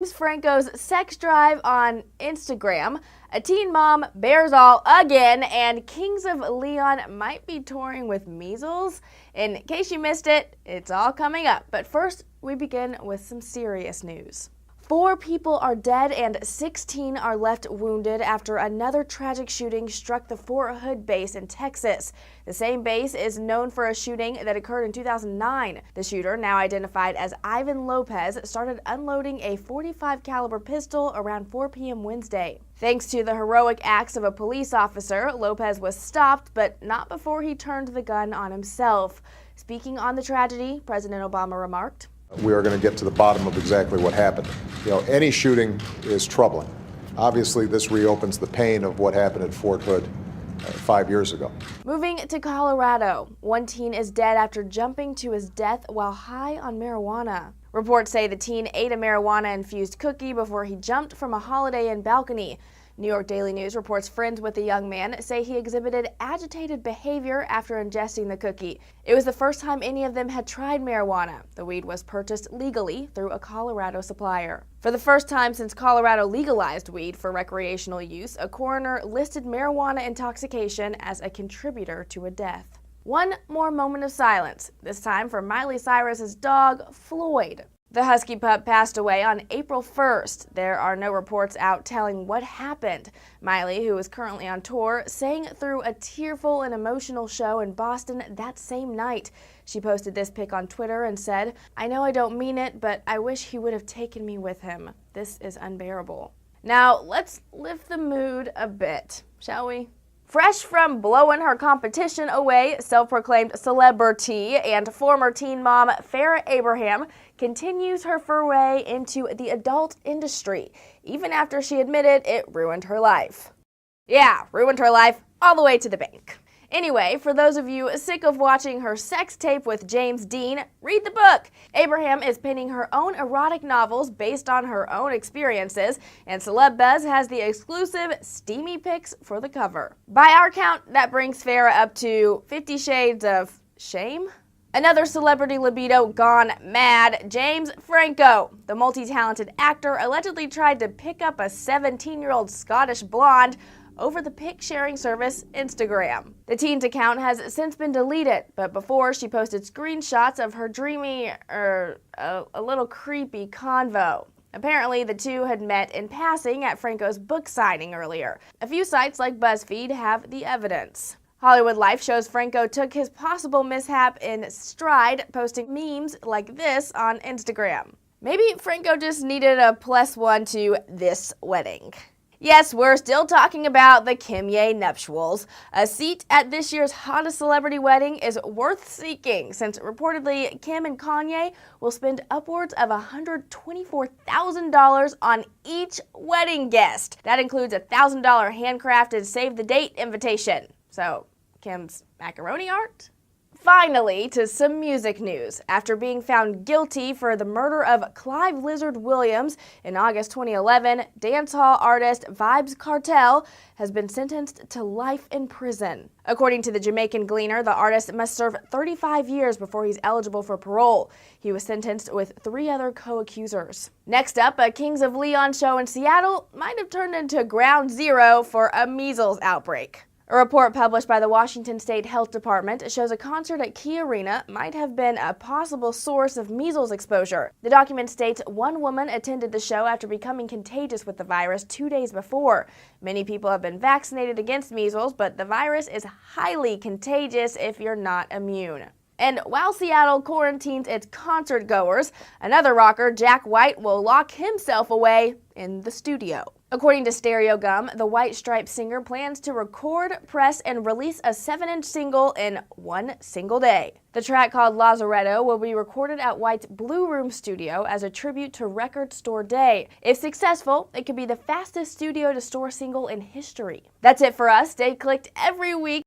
Franco's sex drive on Instagram, a teen mom bears all again, and Kings of Leon might be touring with measles. In case you missed it, it's all coming up. But first, we begin with some serious news. 4 people are dead and 16 are left wounded after another tragic shooting struck the Fort Hood base in Texas. The same base is known for a shooting that occurred in 2009. The shooter, now identified as Ivan Lopez, started unloading a .45 caliber pistol around 4 p.m. Wednesday. Thanks to the heroic acts of a police officer, Lopez was stopped, but not before he turned the gun on himself. Speaking on the tragedy, President Obama remarked, "We are going to get to the bottom of exactly what happened. Any shooting is troubling. Obviously, this reopens the pain of what happened at Fort Hood 5 years ago." Moving to Colorado, one teen is dead after jumping to his death while high on marijuana. Reports say the teen ate a marijuana-infused cookie before he jumped from a Holiday Inn balcony. New York Daily News reports friends with the young man say he exhibited agitated behavior after ingesting the cookie. It was the first time any of them had tried marijuana. The weed was purchased legally through a Colorado supplier. For the first time since Colorado legalized weed for recreational use, a coroner listed marijuana intoxication as a contributor to a death. One more moment of silence, this time for Miley Cyrus's dog, Floyd. The husky pup passed away on April 1st. There are no reports out telling what happened. Miley, who is currently on tour, sang through a tearful and emotional show in Boston that same night. She posted this pic on Twitter and said, "I know I don't mean it, but I wish he would have taken me with him. This is unbearable." Now, let's lift the mood a bit, shall we? Fresh from blowing her competition away, self-proclaimed celebrity and former teen mom Farrah Abraham continues her foray into the adult industry, even after she admitted it ruined her life. Yeah, ruined her life all the way to the bank. Anyway, for those of you sick of watching her sex tape with James Dean, read the book. Abraham is penning her own erotic novels based on her own experiences, and Celeb Buzz has the exclusive steamy pics for the cover. By our count, that brings Farrah up to 50 Shades of Shame? Another celebrity libido gone mad, James Franco. The multi-talented actor allegedly tried to pick up a 17-year-old Scottish blonde over the pic-sharing service Instagram. The teen's account has since been deleted, but before she posted screenshots of her dreamy, a little creepy convo. Apparently, the two had met in passing at Franco's book signing earlier. A few sites like BuzzFeed have the evidence. Hollywood Life shows Franco took his possible mishap in stride, posting memes like this on Instagram. Maybe Franco just needed a +1 to this wedding. Yes, we're still talking about the Kimye nuptials. A seat at this year's hottest celebrity wedding is worth seeking, since reportedly Kim and Kanye will spend upwards of $124,000 on each wedding guest. That includes a $1,000 handcrafted save-the-date invitation. So, Kim's macaroni art? Finally, to some music news. After being found guilty for the murder of Clive Lizard Williams in August 2011, dancehall artist Vybz Kartel has been sentenced to life in prison. According to the Jamaican Gleaner, the artist must serve 35 years before he's eligible for parole. He was sentenced with 3 other co-accusers. Next up, a Kings of Leon show in Seattle might have turned into ground zero for a measles outbreak. A report published by the Washington State Health Department shows a concert at Key Arena might have been a possible source of measles exposure. The document states one woman attended the show after becoming contagious with the virus 2 days before. Many people have been vaccinated against measles, but the virus is highly contagious if you're not immune. And while Seattle quarantines its concert goers, another rocker, Jack White, will lock himself away in the studio. According to Stereo Gum, the White Stripes singer plans to record, press, and release a 7-inch single in one single day. The track, called Lazaretto, will be recorded at White's Blue Room studio as a tribute to Record Store Day. If successful, it could be the fastest studio-to-store single in history. That's it for us. Stay clicked every week.